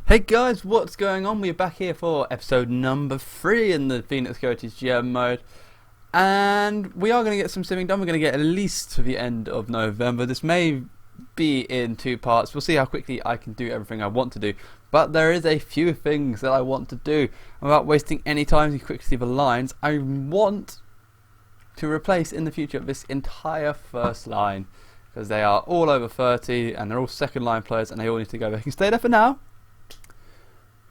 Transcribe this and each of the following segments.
Hey guys, what's going on? We're back here for episode number 3 in the Phoenix Coyotes GM mode. And we are going to get some simming done. We're going to get at least to the end of November. This may be in 2 parts. We'll see how quickly I can do everything I want to do. But there is a few things that I want to do. Without wasting any time, you quickly see the lines. I want to replace in the future this entire first line. Because they are all over 30 and they're all second line players and they all need to go. They can stay there for now,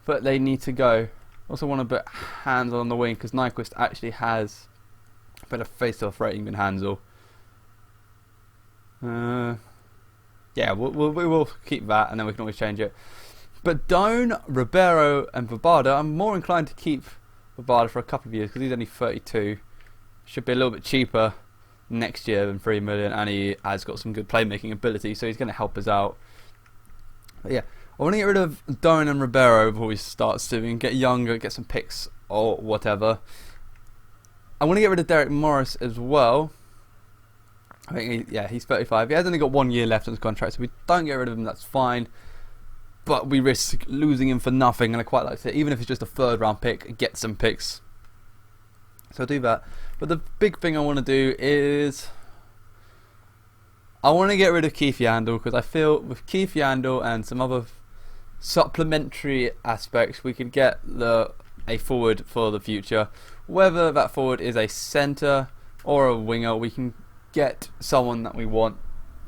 but they need to go. Also want to put Hansel on the wing because Nyquist actually has a better face-off rating than Hansel. Yeah, we will keep that and then we can always change it. But Doan, Ribeiro and Vabada, I'm more inclined to keep Vabada for a couple of years because he's only 32. Should be a little bit cheaper next year than 3 million, and he has got some good playmaking ability, so he's going to help us out. But yeah, I want to get rid of Doan and Ribeiro before we start simming, get younger, get some picks or whatever. I want to get rid of Derek Morris as well. I think he's 35. He has only got 1 year left on his contract, so we don't get rid of him, that's fine. But we risk losing him for nothing, and I quite like to, even if it's just a 3rd round pick, get some picks. So I'll do that. But the big thing I want to do is I want to get rid of Keith Yandel, because I feel with Keith Yandel and some other supplementary aspects we could get a forward for the future. Whether that forward is a centre or a winger, we can get someone that we want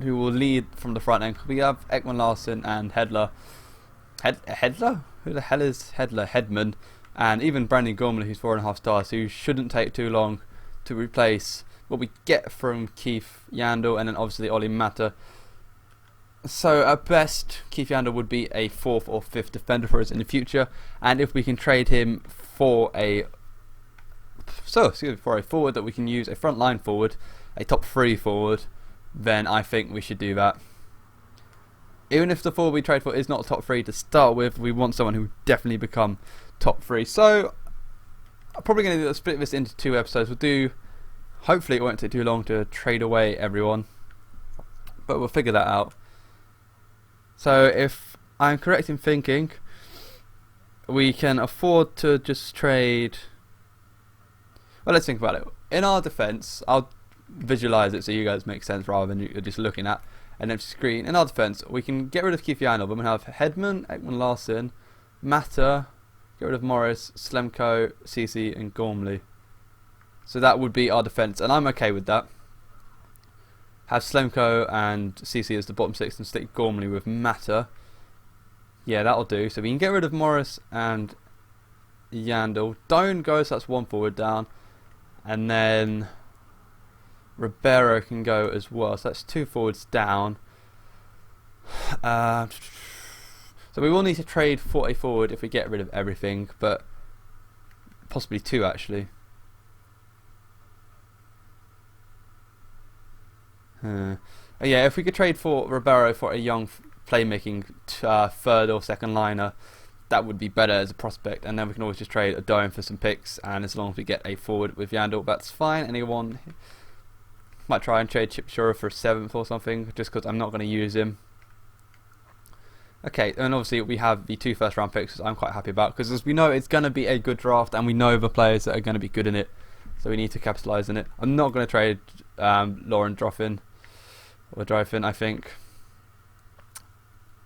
who will lead from the front end. We have Ekman Larsson and Hedler. Hedler? Who the hell is Hedler? Hedman. And even Brandon Gormley, who's 4.5 stars, who shouldn't take too long to replace what we get from Keith Yandel, and then obviously Olli Mata. So at best, Keith Yandel would be a 4th or 5th defender for us in the future, and if we can trade him for a forward that we can use, a front line forward, a top 3 forward, then I think we should do that. Even if the forward we trade for is not top 3 to start with, we want someone who would definitely become top 3. So I'm probably going to split this into 2 episodes. Hopefully it won't take too long to trade away everyone, but we'll figure that out. So if I'm correct in thinking, we can afford to just trade. Well, let's think about it. In our defense, I'll visualize it so you guys make sense rather than you're just looking at an empty screen. In our defense, we can get rid of Keith Yandel, but we have Hedman, Ekman Larsson, Mata, get rid of Morris, Slemko, Cece and Gormley. So that would be our defence, and I'm okay with that. Have Slemko and Cece as the bottom 6 and stick Gormley with Mata. Yeah, that'll do. So we can get rid of Morris and Yandel. Don't go, so that's 1 forward down. And then Ribeiro can go as well, so that's 2 forwards down. So we will need to trade for a forward if we get rid of everything, but possibly 2 actually. Yeah, if we could trade for Ribeiro for a young playmaking 3rd or 2nd liner, that would be better as a prospect, and then we can always just trade a Doan for some picks, and as long as we get a forward with Yandel, that's fine. Anyone might try and trade Chip Shura for a 7th or something, just because I'm not going to use him. Okay, and obviously we have the 2 first round picks, which I'm quite happy about, because as we know it's going to be a good draft, and we know the players that are going to be good in it, so we need to capitalise on it. I'm not going to trade Lauren Droffin, I think.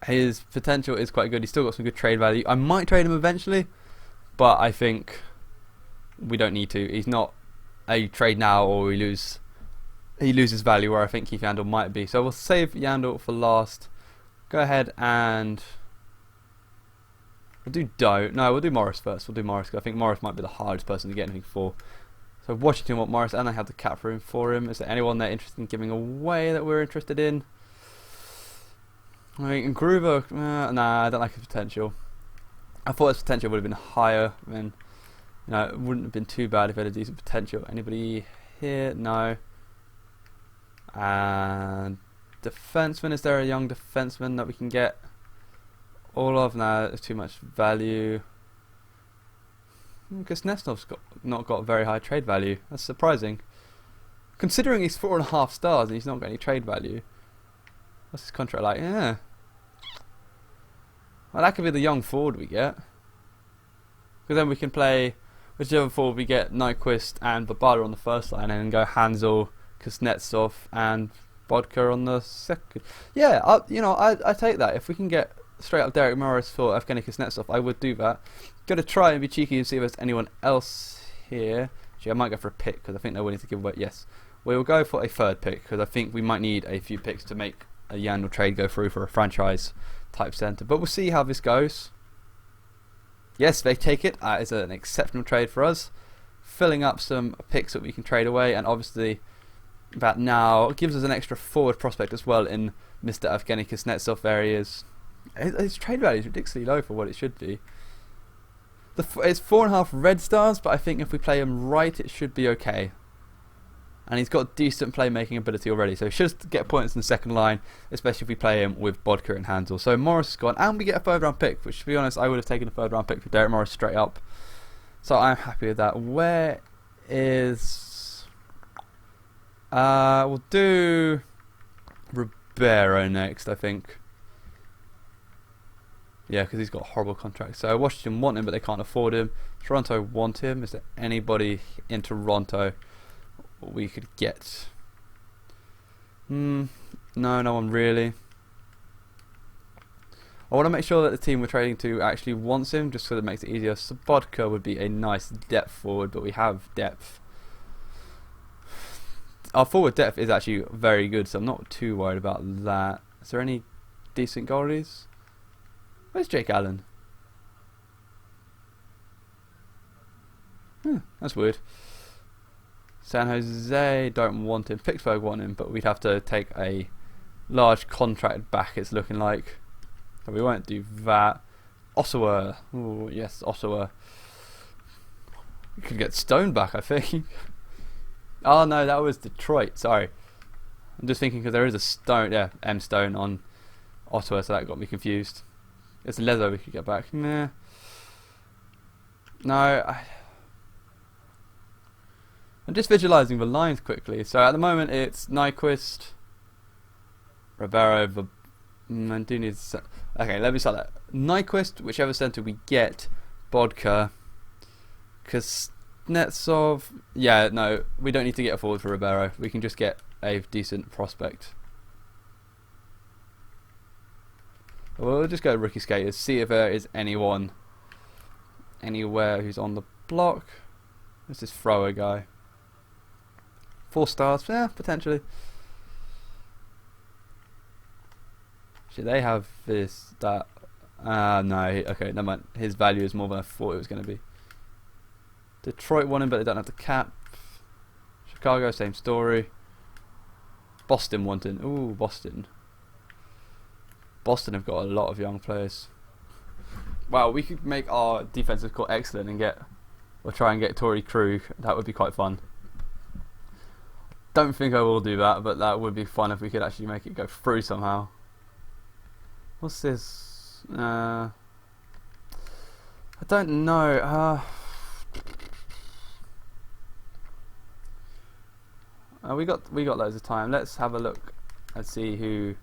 His potential is quite good, he's still got some good trade value. I might trade him eventually, but I think we don't need to. He's not a trade now or he loses value, where I think Keith Yandel might be. So we'll save Yandel for last. Go ahead and we'll do Morris first. We'll do Morris, because I think Morris might be the hardest person to get anything for. So Washington want Morris, and I have the cap room for him. Is there anyone they're interested in giving away that we're interested in? I mean, Groover, nah, I don't like his potential. I thought his potential would have been higher, and it wouldn't have been too bad if he had a decent potential. Anybody here? No. And defenseman, is there a young defenseman that we can get all of? Nah, it's too much value. Because Nestov's not got very high trade value. That's surprising, considering he's 4.5 stars and he's not got any trade value. What's his contract like? Yeah. Well, that could be the young forward we get. Because then we can play whichever forward we get, Nyquist and Babada on the first line, and then go Hansel, Kuznetsov, and Vodka on the second. Yeah, I take that. If we can get straight up Derek Morris for Evgeny Kuznetsov, I would do that. Gonna try and be cheeky and see if there's anyone else here. Actually, I might go for a pick because I think they're willing to give away. Yes, we will go for a third pick because I think we might need a few picks to make a Yandel trade go through for a franchise type centre. But we'll see how this goes. Yes, they take it. It's an exceptional trade for us. Filling up some picks that we can trade away, and obviously that now gives us an extra forward prospect as well in Mr. Evgeny Kuznetsov. There he is. His trade value is ridiculously low for what it should be. It's 4.5 red stars, but I think if we play him right, it should be okay. And he's got decent playmaking ability already, so he should get points in the second line, especially if we play him with Bodker and Hansel. So Morris is gone, and we get a third round pick, which, to be honest, I would have taken a third round pick for Derek Morris straight up. So I'm happy with that. Where is... we'll do Ribeiro next, I think. Yeah, because he's got a horrible contract. So Washington want him, but they can't afford him. Toronto want him. Is there anybody in Toronto we could get? No one really. I want to make sure that the team we're trading to actually wants him, just so that it makes it easier. Sobodka would be a nice depth forward, but we have depth. Our forward depth is actually very good, so I'm not too worried about that. Is there any decent goalies? Where's Jake Allen? That's weird. San Jose don't want him. Pittsburgh want him, but we'd have to take a large contract back, it's looking like. So we won't do that. Ottawa. Oh, yes, Ottawa. We could get Stone back, I think. Oh, no, that was Detroit. Sorry. I'm just thinking because there is a Stone. Yeah, M Stone on Ottawa, so that got me confused. It's Leather we could get back. Nah. No. I'm just visualising the lines quickly. So at the moment it's Nyquist, Ribeiro, I do need to... Okay, let me start that. Nyquist, whichever centre we get, Bodka, Kuznetsov... Yeah, no, we don't need to get a forward for Ribeiro. We can just get a decent prospect. We'll just go rookie skaters, see if there is anyone anywhere who's on the block. There's this thrower guy. 4 stars, yeah, potentially. Should they have this, that? No, okay, never mind. His value is more than I thought it was going to be. Detroit won him, but they don't have the cap. Chicago, same story. Boston wanted. Ooh, Boston. Boston have got a lot of young players. Wow, we could make our defensive core excellent and try and get Torrey Krug. That would be quite fun. Don't think I will do that, but that would be fun if we could actually make it go through somehow. What's this? I don't know. We got loads of time. Let's have a look and see who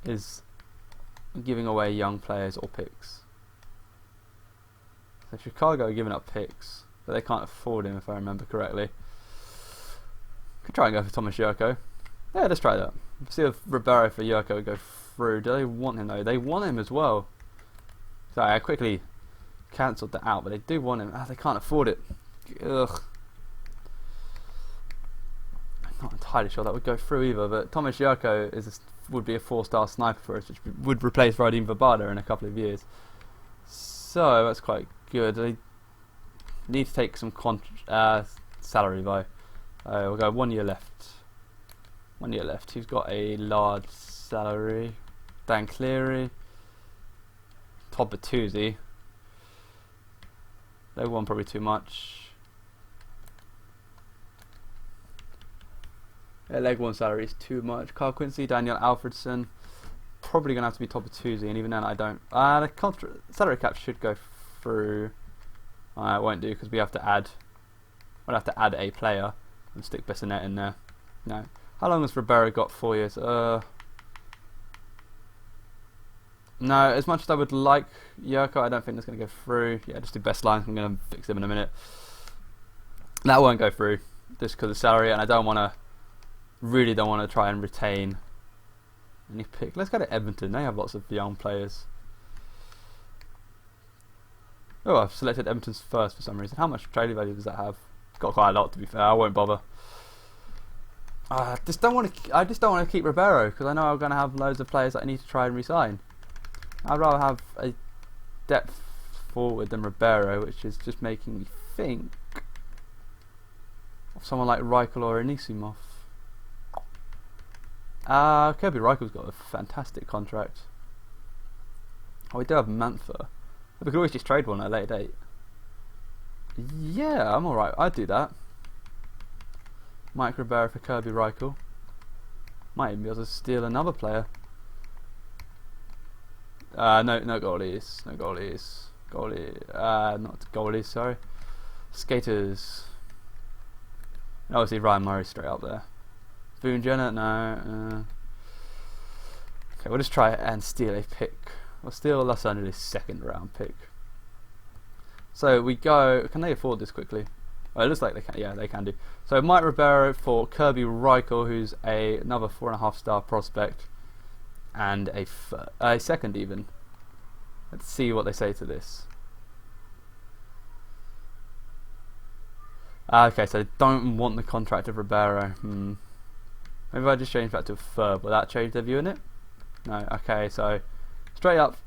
is giving away young players or picks. So Chicago are giving up picks, but they can't afford him if I remember correctly. Could try and go for Thomas Yurko. Yeah, let's try that. See if Ribeiro for Yurko would go through. Do they want him though? They want him as well. Sorry, I quickly cancelled that out, but they do want him. They can't afford it. Ugh. I'm not entirely sure that would go through either, but Thomas Yurko would be a 4-star sniper for us, which would replace Radim Vabada in a couple of years. So that's quite good. They need to take some salary though. We'll go 1 year left. 1 year left. Who's got a large salary? Dan Cleary. Todd Bertuzzi. They want probably too much. Yeah, leg 1 salary is too much. Carl Quincy, Daniel Alfredson. Probably going to have to be Todd Bertuzzi, and even then I don't. The salary cap should go through. It won't do because we have to add. We'll have to add a player and stick Bissonnette in there. No. How long has Ribeiro got? 4 years. No, as much as I would like Yurko, I don't think that's going to go through. Yeah, just do best lines. I'm going to fix them in a minute. That won't go through just because of salary, and I really don't want to try and retain any pick. Let's go to Edmonton. They have lots of young players. Oh, I've selected Edmonton's first for some reason. How much trade value does that have? It's got quite a lot, to be fair. I won't bother. I just don't want to keep Ribeiro because I know I'm going to have loads of players that I need to try and re-sign. I'd rather have a depth forward than Ribeiro, which is just making me think of someone like Reichel or Anisimov. Kirby Reichel's got a fantastic contract. Oh, we do have Mantha. We could always just trade one at a later date. Yeah, I'm alright. I'd do that. Mike Ribeiro for Kirby Reichel. Might even be able to steal another player. No goalies. No goalies. Not goalies, sorry. Skaters. Obviously Ryan Murray straight up there. Boone Jenner, no. Okay, we'll just try and steal a pick. We'll steal Los Angeles' second round pick. So we go. Can they afford this quickly? Oh, it looks like they can. Yeah, they can do. So Mike Ribeiro for Kirby Reichel, who's another 4.5-star prospect, and a second even. Let's see what they say to this. Okay, so they don't want the contract of Ribeiro. Maybe if I just change that to a third, will that change their view in it? No. Okay, so straight up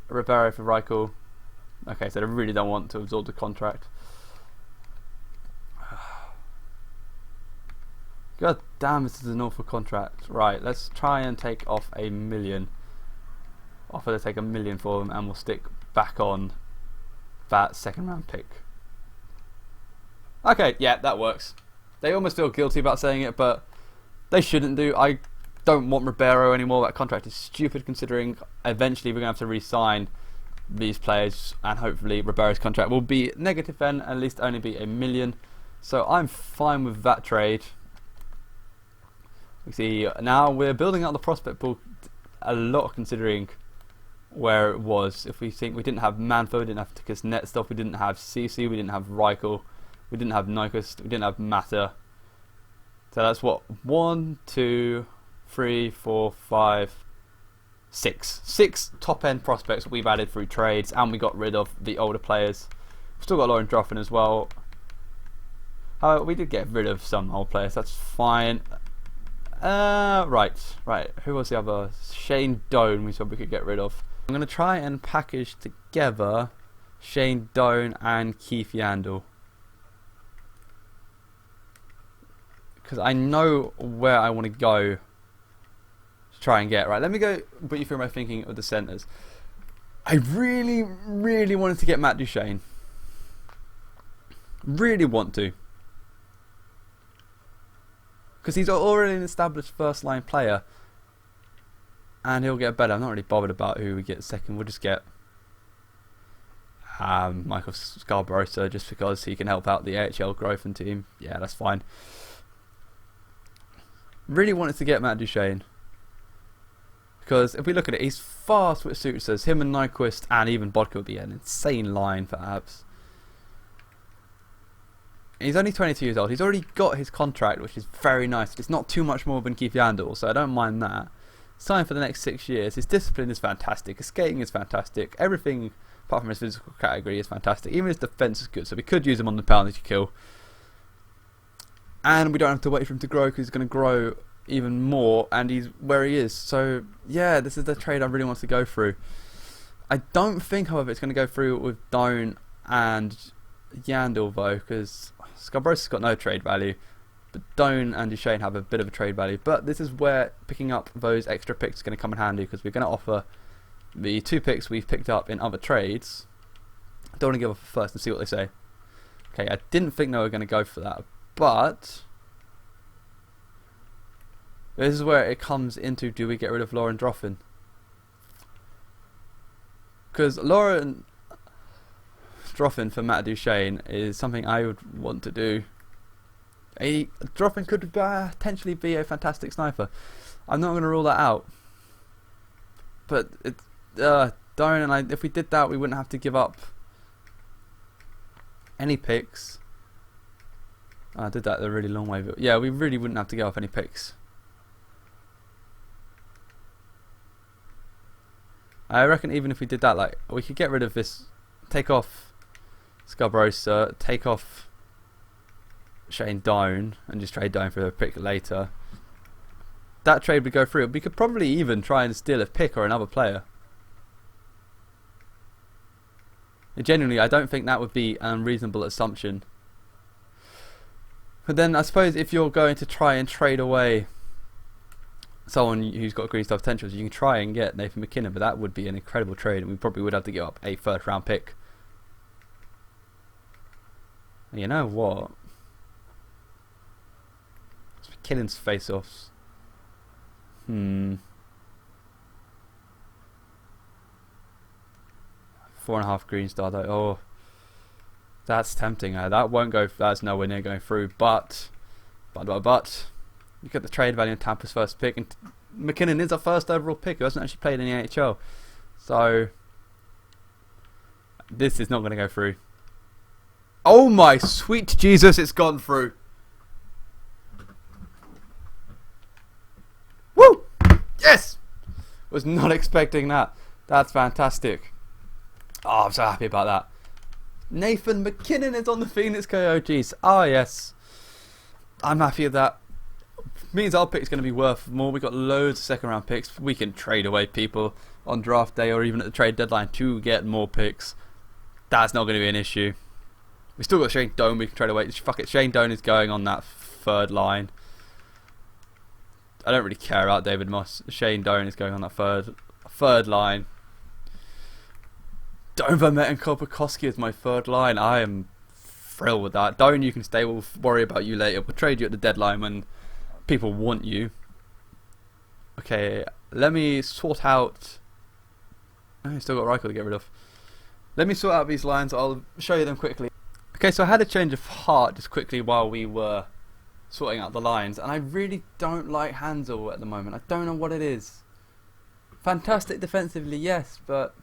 Ribeiro for Reichel. Okay, so they really don't want to absorb the contract. God damn, this is an awful contract. Right, let's try and take off $1 million. Offer to take $1 million for them, and we'll stick back on that second round pick. Okay, yeah, that works. They almost feel guilty about saying it, but they shouldn't do. I don't want Ribeiro anymore. That contract is stupid, considering eventually we're going to have to re-sign these players, and hopefully Ribeiro's contract will be negative then, at least only be $1 million. So I'm fine with that trade. We see now we're building up the prospect pool a lot, considering where it was. If we think we didn't have Manfo, we didn't have Tikas Netstop, we didn't have CC, we didn't have Reichel, we didn't have Nyquist, we didn't have Mata. So that's what, 1, 2, 3, 4, 5, 6. 6 top end prospects we've added through trades, and we got rid of the older players. We've still got Lauren Droffin as well. However, we did get rid of some old players, that's fine. Right. Who was the other? Shane Doan we said we could get rid of. I'm going to try and package together Shane Doan and Keith Yandel, because I know where I want to go to try and get. Right, let me go put you through my thinking of the centres. I really wanted to get Matt Duchene. Really want to. Because he's already an established first line player, and he'll get better. I'm not really bothered about who we get second. We'll just get Michael Scarborough, just because he can help out the AHL growth and team. Yeah, that's fine. Really wanted to get Matt Duchene, because if we look at it, he's fast with suits us. Him and Nyquist and even Bodka would be an insane line for Abs. He's only 22 years old. He's already got his contract, which is very nice. It's not too much more than Keith Yandel, so I don't mind that. Signed for the next 6 years. His discipline is fantastic. His skating is fantastic. Everything apart from his physical category is fantastic. Even his defence is good, so we could use him on the penalty kill. And we don't have to wait for him to grow, because he's going to grow even more, and he's where he is. So yeah, this is the trade I really want to go through. I don't think, however, it's going to go through with Doan and Yandel though, because Scarborough's got no trade value, but Doan and Duchene have a bit of a trade value. But this is where picking up those extra picks is going to come in handy, because we're going to offer the 2 picks we've picked up in other trades. I don't want to give off first and see what they say. Okay, I didn't think they were going to go for that, but this is where it comes into, do we get rid of Lauren Droffin? Because Lauren Droffin for Matt Duchene is something I would want to do. Droffin could potentially be a fantastic sniper. I'm not going to rule that out, but Don't. And if we did that, we wouldn't have to give up any picks. I did that the really long way, but yeah, we really wouldn't have to give up any picks. I reckon even if we did that, like, we could get rid of this, take off Scarborough, take off Shane Doan, and just trade Doan for a pick later. That trade would go through. We could probably even try and steal a pick or another player. And genuinely, I don't think that would be an unreasonable assumption. But then I suppose if you're going to try and trade away someone who's got green star potentials, you can try and get Nathan McKinnon, but that would be an incredible trade, and we probably would have to give up a first round pick. You know what? McKinnon's face-offs. 4.5 green star though. Oh, that's tempting. That won't go. That's nowhere near going through. But you get the trade value in Tampa's first pick, and McKinnon is a first overall pick who hasn't actually played in the NHL. So this is not going to go through. Oh my sweet Jesus! It's gone through. Woo! Yes! Was not expecting that. That's fantastic. Oh, I'm so happy about that. Nathan McKinnon is on the Phoenix Coyotes. Oh, yes. I'm happy with that. Means our pick's going to be worth more. We've got loads of second round picks. We can trade away people on draft day or even at the trade deadline to get more picks. That's not going to be an issue. We still got Shane Doan we can trade away. Fuck it. Shane Doan is going on that third line. I don't really care about David Moss. Shane Doan is going on that third line. Doan, Vermette and Kolpakowski is my third line. I am thrilled with that. Doan, you can stay. We'll worry about you later. We'll trade you at the deadline when people want you. Okay, let me sort out... Oh, still got Reichel to get rid of. Let me sort out these lines. I'll show you them quickly. Okay, so I had a change of heart just quickly while we were sorting out the lines, and I really don't like Hansel at the moment. I don't know what it is. Fantastic defensively, yes, but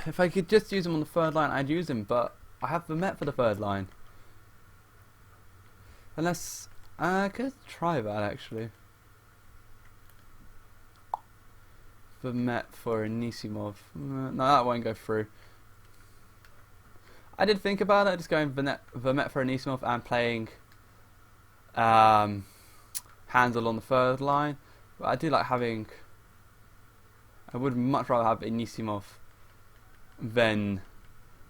if I could just use him on the third line, I'd use him, but I have Vermette for the third line. Unless I could try that actually. Vermette for Anisimov. No, that won't go through. I did think about it, just going Vermette for Anisimov and playing Hansel on the third line. But I do like having... I would much rather have Anisimov than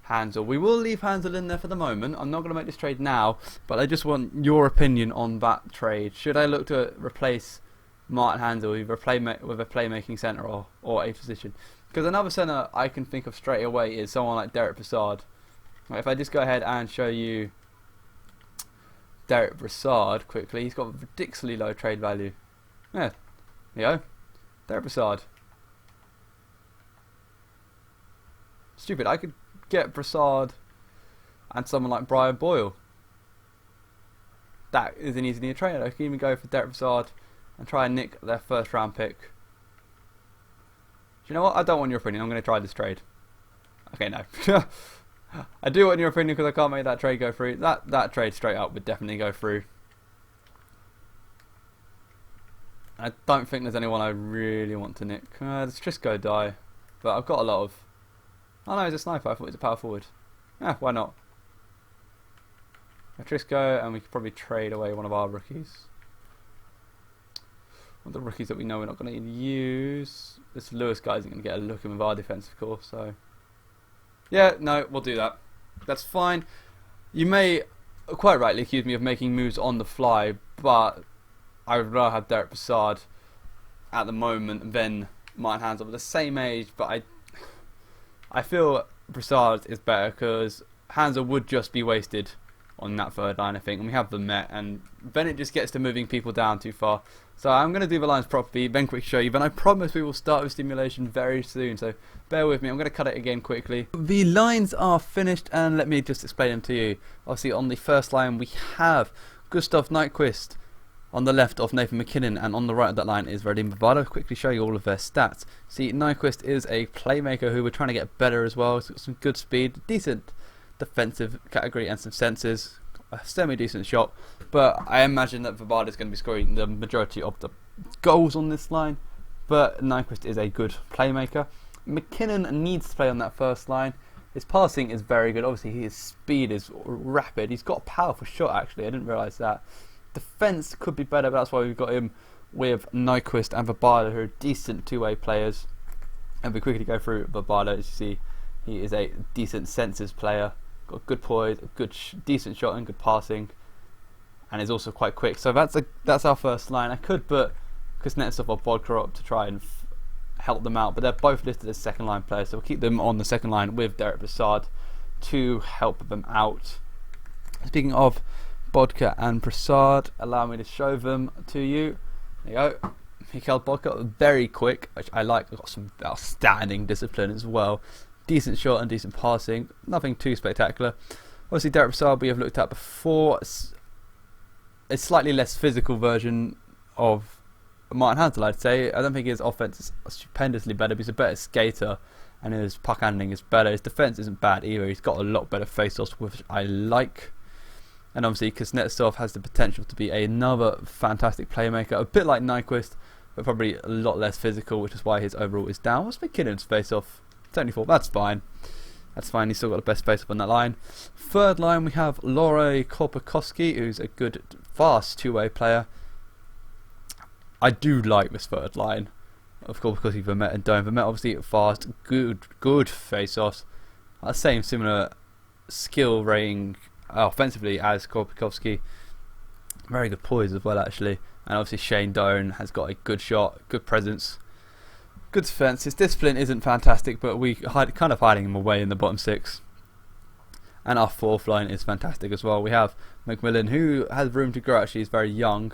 Hansel. We will leave Hansel in there for the moment. I'm not going to make this trade now, but I just want your opinion on that trade. Should I look to replace Martin Hansel with a playmaking centre or a position? Because another centre I can think of straight away is someone like Derek Brassard. If I just go ahead and show you Derek Brassard quickly, he's got a ridiculously low trade value. Yeah, there you go. Derek Brassard. Stupid, I could get Brassard and someone like Brian Boyle. That isn't easily a trade. I can even go for Derek Brassard and try and nick their first round pick. Do you know what? I don't want your opinion. I'm going to try this trade. Okay, no. I do want your opinion because I can't make that trade go through. That trade straight up would definitely go through. I don't think there's anyone I really want to nick. Let's just go die. But I've got a lot of... Oh no, he's a sniper. I thought he was a power forward. Yeah, why not? Trisco, and we could probably trade away one of our rookies. One of the rookies that we know we're not going to use. This Lewis guy isn't going to get a look in with our defense, of course. So, yeah, no, we'll do that. That's fine. You may quite rightly accuse me of making moves on the fly, but I would rather have Derek Brassard at the moment than Martin Hansel. We're the same age, but I feel Brassard is better because Hansel would just be wasted on that third line, I think, and we have the Met, and then it just gets to moving people down too far. So I'm going to do the lines properly, then quick show you, then I promise we will start with simulation very soon, so bear with me. I'm going to cut it again quickly. The lines are finished, and let me just explain them to you. Obviously on the first line we have Gustav Nyquist, on the left of Nathan McKinnon, and on the right of that line is Radim Bavard. I'll quickly show you all of their stats. See, Nyquist is a playmaker who we're trying to get better as well. He's got some good speed, decent defensive category, and some senses. A semi-decent shot, but I imagine that Bavard is going to be scoring the majority of the goals on this line. But Nyquist is a good playmaker. McKinnon needs to play on that first line. His passing is very good. Obviously, his speed is rapid. He's got a powerful shot, actually. I didn't realise that. Defence could be better, but that's why we've got him with Nyquist and Bavard, who are decent two-way players. And we quickly go through Bavard. As you see, he is a decent senses player. Got good poise, a good decent shot and good passing, and is also quite quick. So that's our first line. I could put Kuznetsov or Bodka up to try and help them out, but they're both listed as second line players, so we'll keep them on the second line with Derek Brassard to help them out. Speaking of Bodka and Brassard, allow me to show them to you. There you go. Mikhail Bodka, very quick, which I like. Got some outstanding discipline as well. Decent shot and decent passing, nothing too spectacular. Obviously, Derek Brassard we have looked at before. A slightly less physical version of Martin Hansel, I'd say. I don't think his offense is stupendously better, but he's a better skater, and his puck handling is better. His defense isn't bad either. He's got a lot better face-offs, which I like. And obviously, Kuznetsov has the potential to be another fantastic playmaker, a bit like Nyquist, but probably a lot less physical, which is why his overall is down. What's McKinnon's face-off? 74, that's fine. That's fine, he's still got the best face up on that line. Third line, we have Laure Korpakowski, who's a good, fast two-way player. I do like this third line of Korpakowski, Vermette and Doan. Vermette obviously fast, good face-offs. Same similar skill rating offensively as Korpakowski. Very good poise as well, actually. And obviously Shane Doan has got a good shot, good presence. Good defence. His discipline isn't fantastic, but we kind of hiding him away in the bottom six. And our fourth line is fantastic as well. We have McMillan, who has room to grow. Actually, he's very young.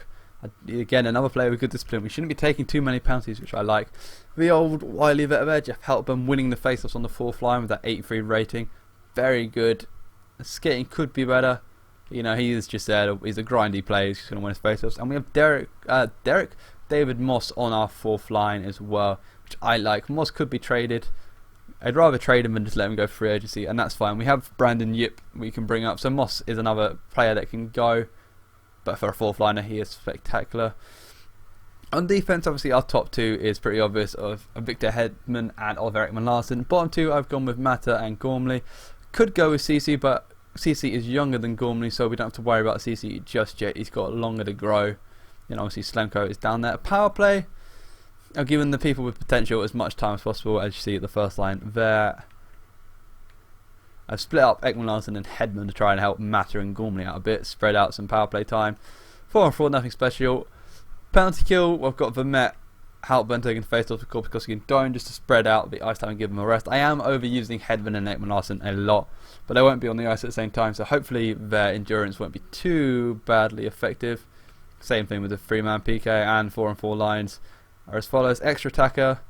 Again, another player with good discipline. We shouldn't be taking too many penalties, which I like. The old wily vet of Jeff Helpman winning the faceoffs on the fourth line with that 83 rating. Very good. Skating could be better. You know, he is just there. He's a grindy player. He's just going to win his faceoffs. And we have Derek David Moss on our fourth line as well, which I like. Moss could be traded. I'd rather trade him than just let him go free agency, and that's fine. We have Brandon Yip we can bring up, so Moss is another player that can go, but for a fourth liner he is spectacular. On defense, obviously our top two is pretty obvious, of Victor Hedman and Oliver Ekman-Larsson. Bottom two, I've gone with Mata and Gormley. Could go with CC, but CC is younger than Gormley, so we don't have to worry about CC just yet. He's got longer to grow. You know, obviously Slemko is down there. Power play, I've given the people with potential as much time as possible, as you see at the first line there. I've split up Ekman-Larsson and Hedman to try and help Mata and Gormley out a bit, spread out some power play time. 4-on-4, nothing special. Penalty kill, I've got Vermette, Halpern taking face off with Korpakowski and Doan just to spread out the ice time and give them a rest. I am overusing Hedman and Ekman-Larsson a lot, but they won't be on the ice at the same time, so hopefully their endurance won't be too badly effective. Same thing with the 3-man PK, and 4-on-4 lines are as follows. Extra attacker,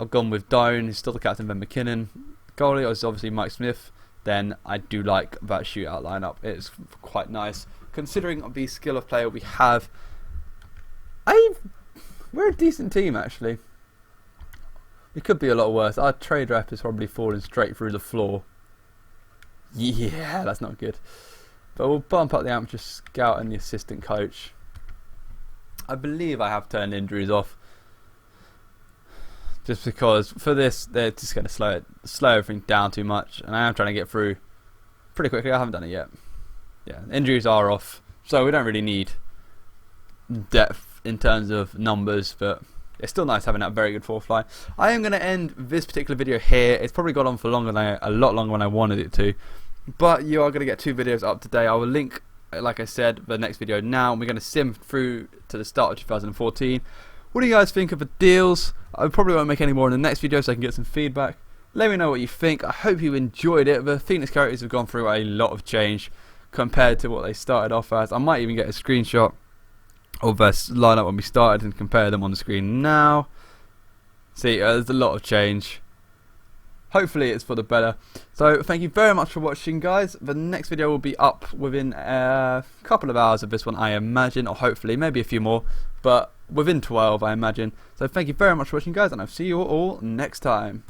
I've gone with Doan, who's still the captain, then McKinnon. Goalie is obviously Mike Smith. Then I do like that shootout lineup. It's quite nice considering the skill of player we have. We're a decent team, actually. We could be a lot worse. Our trade rep is probably falling straight through the floor. Yeah, that's not good. But we'll bump up the amateur scout and the assistant coach. I believe I have turned injuries off, just because for this they're just going to slow everything down too much, and I am trying to get through pretty quickly. I haven't done it yet. Yeah, injuries are off, so we don't really need depth in terms of numbers, but it's still nice having that very good fourth line. I am going to end this particular video here. It's probably gone on for a lot longer than I wanted it to, but you are going to get 2 videos up today. I will link, like I said, the next video now, and we're going to sim through to the start of 2014. What do you guys think of the deals? I probably won't make any more in the next video, so I can get some feedback. Let me know what you think. I hope you enjoyed it. The Phoenix Coyotes have gone through a lot of change compared to what they started off as. I might even get a screenshot of their lineup when we started and compare them on the screen now. See, there's a lot of change. hopefully it's for the better. So thank you very much for watching, guys. The next video will be up within a couple of hours of this one, I imagine, or hopefully maybe a few more, but within 12 I imagine. So thank you very much for watching, guys, and I'll see you all next time.